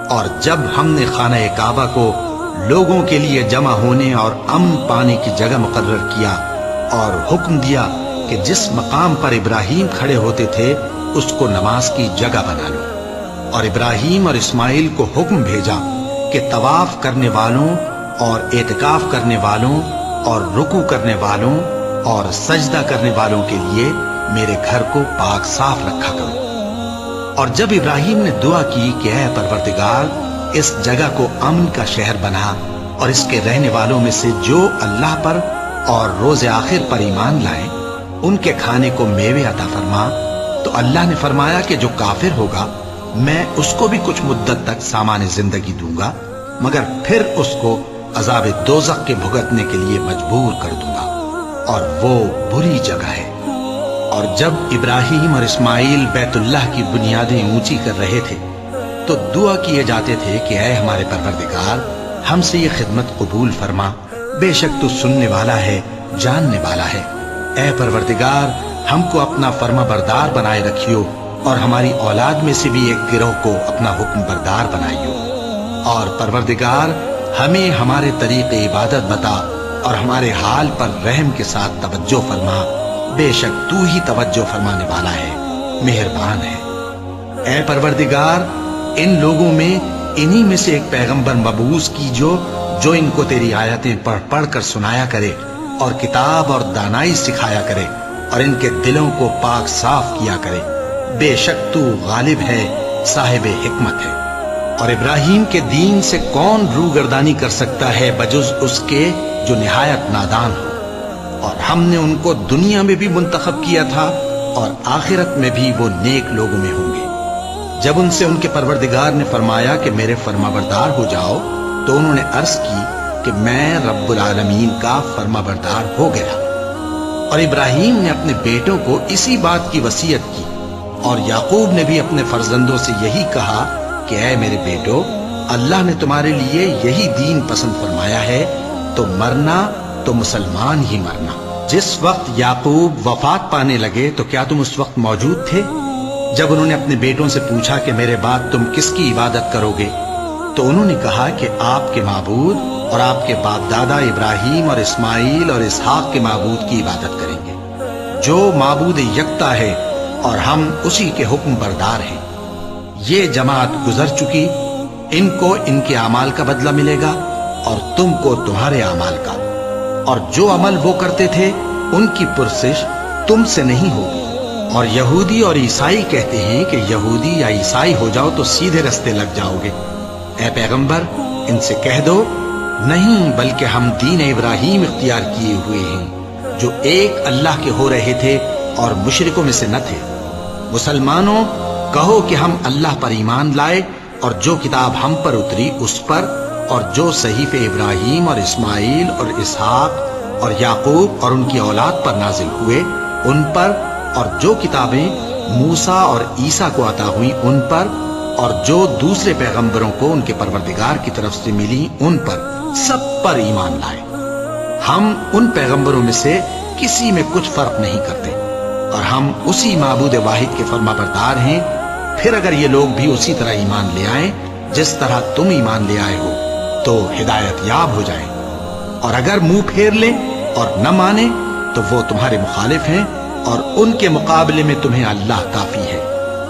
اور جب ہم نے خانہ کعبہ کو لوگوں کے لیے جمع ہونے اور امن پانے کی جگہ مقرر کیا اور حکم دیا کہ جس مقام پر ابراہیم کھڑے ہوتے تھے اس کو نماز کی جگہ بنا لو، اور ابراہیم اور اسماعیل کو حکم بھیجا کہ طواف کرنے والوں اور اعتکاف کرنے والوں اور رکوع کرنے والوں اور سجدہ کرنے والوں کے لیے میرے گھر کو پاک صاف رکھا کرو۔ اور جب ابراہیم نے دعا کی کہ اے پروردگار اس جگہ کو امن کا شہر بنا اور اس کے رہنے والوں میں سے جو اللہ پر اور روز آخر پر ایمان لائیں ان کے کھانے کو میوے عطا فرما، تو اللہ نے فرمایا کہ جو کافر ہوگا میں اس کو بھی کچھ مدت تک سامان زندگی دوں گا، مگر پھر اس کو عذاب دوزخ کے بھگتنے کے لیے مجبور کر دوں گا، اور وہ بری جگہ ہے۔ اور جب ابراہیم اور اسماعیل بیت اللہ کی بنیادیں اونچی کر رہے تھے تو دعا کیے جاتے تھے کہ اے ہمارے پروردگار ہم سے یہ خدمت قبول فرما، بے شک تو سننے والا ہے، جاننے والا ہے۔ اے پروردگار ہم کو اپنا فرما بردار بنائے رکھیو، اور ہماری اولاد میں سے بھی ایک گروہ کو اپنا حکم بردار بنائیو، اور پروردگار ہمیں ہمارے طریق عبادت بتا اور ہمارے حال پر رحم کے ساتھ توجہ فرما، بے شک تو ہی توجہ فرمانے والا ہے، مہربان ہے۔ اے پروردگار ان لوگوں میں انہی میں سے ایک پیغمبر مبعوث کیجو جو ان کو تیری آیتیں پڑھ پڑھ کر سنایا کرے اور کتاب اور دانائی سکھایا کرے اور ان کے دلوں کو پاک صاف کیا کرے، بے شک تو غالب ہے، صاحب حکمت ہے۔ اور ابراہیم کے دین سے کون روگردانی کر سکتا ہے بجز اس کے جو نہایت نادان ہو؟ اور ہم نے ان کو دنیا میں بھی منتخب کیا تھا اور آخرت میں بھی وہ نیک لوگوں میں ہوں گے۔ جب ان سے ان کے پروردگار نے فرمایا کہ میرے فرما بردار ہو جاؤ تو انہوں نے عرض کی کہ میں رب العالمین کا فرما بردار ہو گیا۔ اور ابراہیم نے اپنے بیٹوں کو اسی بات کی وصیت کی، اور یعقوب نے بھی اپنے فرزندوں سے یہی کہا کہ اے میرے بیٹو، اللہ نے تمہارے لیے یہی دین پسند فرمایا ہے، تو مرنا تو مسلمان ہی مرنا۔ جس وقت یعقوب وفات پانے لگے تو کیا تم اس وقت موجود تھے جب انہوں نے اپنے بیٹوں سے پوچھا کہ میرے بعد تم کس کی عبادت کرو گے؟ تو انہوں نے کہا کہ آپ کے معبود اور آپ کے باپ دادا ابراہیم اور اسماعیل اور اسحاق کے معبود کی عبادت کریں گے، جو معبود یکتا ہے اور ہم اسی کے حکم بردار ہیں۔ یہ جماعت گزر چکی، ان کو ان کے اعمال کا بدلہ ملے گا اور تم کو تمہارے اعمال کا، اور جو عمل وہ کرتے تھے ان کی پرسش تم سے نہیں ہوگی۔ اور یہودی اور عیسائی کہتے ہیں کہ یہودی یا عیسائی ہو جاؤ تو سیدھے رستے لگ جاؤ گے۔ اے پیغمبر ان سے کہہ دو نہیں، بلکہ ہم دین ابراہیم اختیار کیے ہوئے ہیں جو ایک اللہ کے ہو رہے تھے اور مشرکوں میں سے نہ تھے۔ مسلمانوں کہو کہ ہم اللہ پر ایمان لائے اور جو کتاب ہم پر اتری اس پر، اور جو صحیفے ابراہیم اور اسماعیل اور اسحاق اور یعقوب اور ان کی اولاد پر نازل ہوئے ان پر، اور جو کتابیں موسیٰ اور عیسیٰ کو عطا ہوئی ان پر، اور جو دوسرے پیغمبروں کو ان کے پروردگار کی طرف سے ملی ان پر، سب پر ایمان لائے۔ ہم ان پیغمبروں میں سے کسی میں کچھ فرق نہیں کرتے، اور ہم اسی معبود واحد کے فرما بردار ہیں۔ پھر اگر یہ لوگ بھی اسی طرح ایمان لے آئیں جس طرح تم ایمان لے آئے ہو تو ہدایت یاب ہو جائیں، اور اگر منہ پھیر لیں اور نہ مانے تو وہ تمہارے مخالف ہیں، اور ان کے مقابلے میں تمہیں اللہ کافی ہے،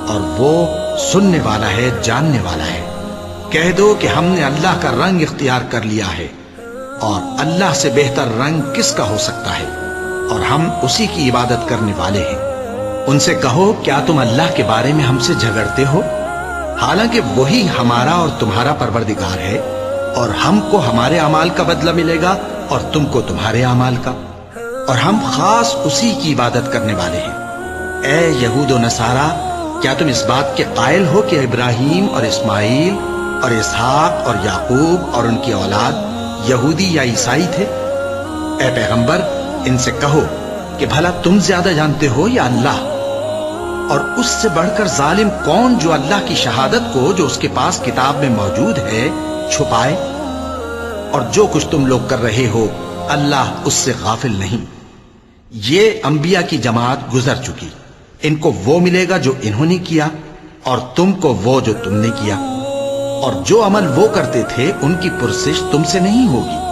اور وہ سننے والا ہے، جاننے والا ہے۔ کہہ دو کہ ہم نے اللہ کا رنگ اختیار کر لیا ہے، اور اللہ سے بہتر رنگ کس کا ہو سکتا ہے، اور ہم اسی کی عبادت کرنے والے ہیں۔ ان سے کہو کیا تم اللہ کے بارے میں ہم سے جھگڑتے ہو، حالانکہ وہی ہمارا اور تمہارا پروردگار ہے، اور ہم کو ہمارے اعمال کا بدلہ ملے گا اور تم کو تمہارے اعمال کا، اور ہم خاص اسی کی عبادت کرنے والے ہیں۔ اے یہود و نصارہ، کیا تم اس بات کے قائل ہو کہ ابراہیم اور اسماعیل اور اسحاق اور یعقوب اور ان کی اولاد یہودی یا عیسائی تھے؟ اے پیغمبر ان سے کہو کہ بھلا تم زیادہ جانتے ہو یا اللہ؟ اور اس سے بڑھ کر ظالم کون جو اللہ کی شہادت کو جو اس کے پاس کتاب میں موجود ہے چھپائے؟ اور جو کچھ تم لوگ کر رہے ہو اللہ اس سے غافل نہیں۔ یہ انبیاء کی جماعت گزر چکی، ان کو وہ ملے گا جو انہوں نے کیا، اور تم کو وہ جو تم نے کیا، اور جو عمل وہ کرتے تھے ان کی پرسش تم سے نہیں ہوگی۔